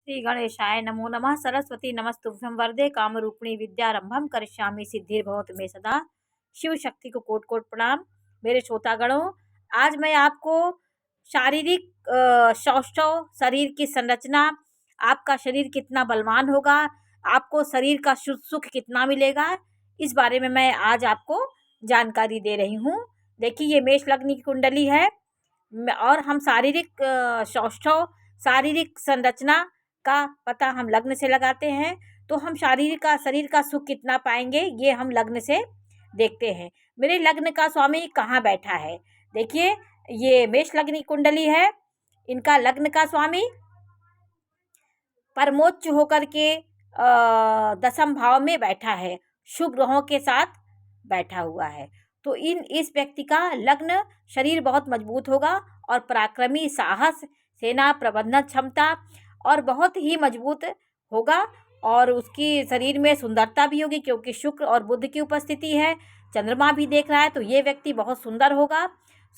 श्री गणेशाय नमो नमः। सरस्वती नमस्तुभ्यं वरदे कामरूपिणी विद्यारंभम करिष्यामि सिद्धिर्भवतु मे सदा। शिव शक्ति को कोटि कोटि प्रणाम। मेरे श्रोतागणों, आज मैं आपको शारीरिक सौष्ठव, शरीर की संरचना, आपका शरीर कितना बलवान होगा, आपको शरीर का सुख कितना मिलेगा, इस बारे में मैं आज आपको जानकारी दे रही हूँ। देखिए, ये मेष लग्न की कुंडली है और हम शारीरिक सौष्ठव, शारीरिक संरचना का पता हम लग्न से लगाते हैं। तो हम शरीर का सुख कितना पाएंगे, ये हम लग्न से देखते हैं। मेरे लग्न का स्वामी कहाँ बैठा है? देखिए, ये मेष लग्न की कुंडली है। इनका लग्न का स्वामी परमोच्च होकर के दसम भाव में बैठा है, शुभ ग्रहों के साथ बैठा हुआ है। तो इस व्यक्ति का लग्न शरीर बहुत मजबूत होगा और पराक्रमी, साहस, सेना प्रबंधन क्षमता और बहुत ही मजबूत होगा। और उसकी शरीर में सुंदरता भी होगी, क्योंकि शुक्र और बुध की उपस्थिति है, चंद्रमा भी देख रहा है, तो ये व्यक्ति बहुत सुंदर होगा।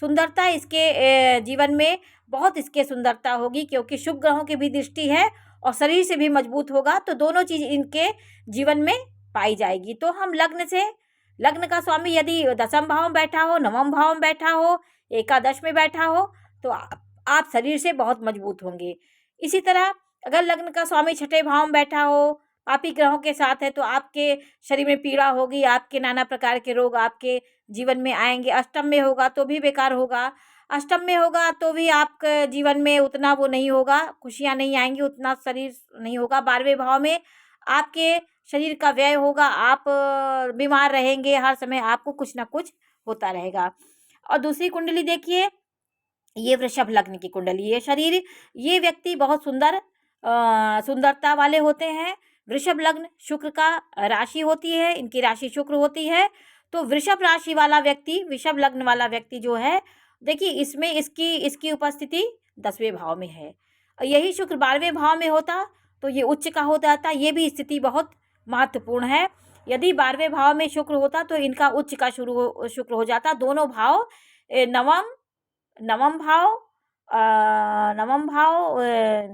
सुंदरता इसके जीवन में बहुत इसके सुंदरता होगी, क्योंकि शुभ ग्रहों की भी दृष्टि है और शरीर से भी मजबूत होगा। तो दोनों चीज इनके जीवन में पाई जाएगी। तो हम लग्न का स्वामी यदि दसम भाव में बैठा हो, नवम भाव में बैठा हो, एकादश में बैठा हो, तो आप शरीर से बहुत मजबूत होंगे। इसी तरह अगर लग्न का स्वामी छठे भाव में बैठा हो, पापी ग्रहों के साथ है, तो आपके शरीर में पीड़ा होगी, आपके नाना प्रकार के रोग आपके जीवन में आएंगे। अष्टम में होगा तो भी बेकार होगा, अष्टम में होगा तो भी आपके जीवन में उतना वो नहीं होगा, खुशियाँ नहीं आएंगी, उतना शरीर नहीं होगा। 12वें भाव में आपके शरीर का व्यय होगा, आप बीमार रहेंगे, हर समय आपको कुछ ना कुछ होता रहेगा। और दूसरी कुंडली देखिए, ये वृषभ लग्न की कुंडली है। शरीर, ये व्यक्ति बहुत सुंदरता वाले होते हैं। वृषभ लग्न शुक्र का राशि होती है, इनकी राशि शुक्र होती है। तो वृषभ राशि वाला व्यक्ति, वृषभ लग्न वाला व्यक्ति जो है, देखिए इसमें इसकी उपस्थिति 10वें भाव में है। यही शुक्र 12वें भाव में होता तो ये उच्च का हो जाता। ये भी स्थिति बहुत महत्वपूर्ण है। यदि 12वें भाव में शुक्र होता तो इनका उच्च का शुक्र हो जाता। दोनों भाव, नवम भाव,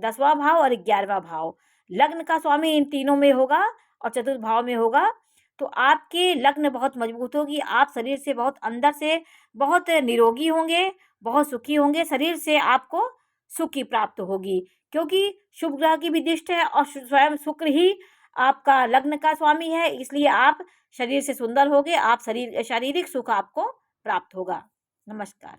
10वां भाव और 11वां भाव, लग्न का स्वामी इन तीनों में होगा और चतुर्थ भाव में होगा। तो आपके लग्न बहुत मजबूत होगी, आप शरीर से बहुत अंदर से बहुत निरोगी होंगे, बहुत सुखी होंगे। शरीर से आपको सुख की प्राप्त होगी, क्योंकि शुभ ग्रह की भी दृष्टि है और स्वयं शुक्र ही आपका लग्न का स्वामी है। इसलिए आप शरीर से सुंदर होगे, आप शारीरिक सुख आपको प्राप्त होगा। नमस्कार।